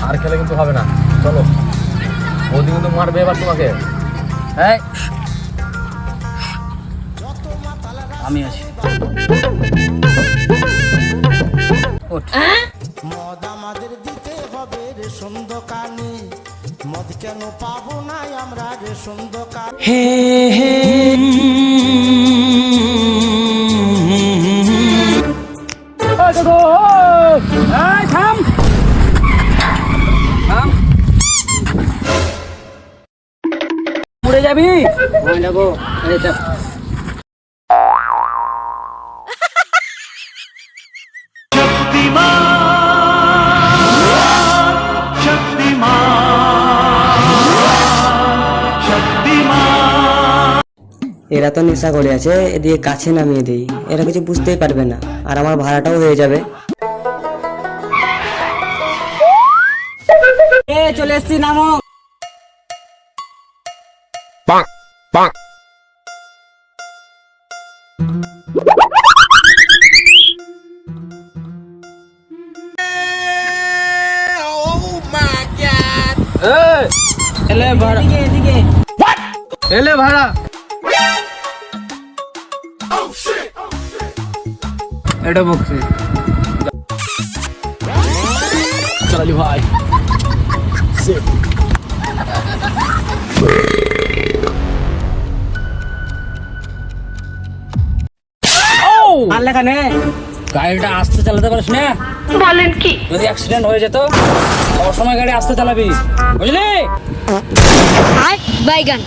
আর খেলে কিন্তু হবে না, চলো। বৌদি কিন্তু মারবে এবার তোমাকে। এই আমি আছি। মদ আমাদের দিতে হবে রেশন দোকানে, মদ কেন পাবো না আমরা রেশন দোকানে। থাম থাম, উড়ে যাবি। যাবো। এরা তো নেশা করে আছে, এদিকে কাছে নামিয়ে দেই, এরা কিছু বুঝতেই পারবে না, আর আমার ভাড়াটাও হয়ে যাবে। চলে এসছি, নামো। এলে ভাড়া, এদিকে এলে ভাড়া। এটা বকছে চালালি ভাই। আর লেখা নে। গাড়িটা আস্তে চালাতে পারিস না? বলেন কি? যদি অ্যাক্সিডেন্ট হয়ে যেত, অসময় গাড়ি আস্তে চালাবি, বুঝলি? বাইগান।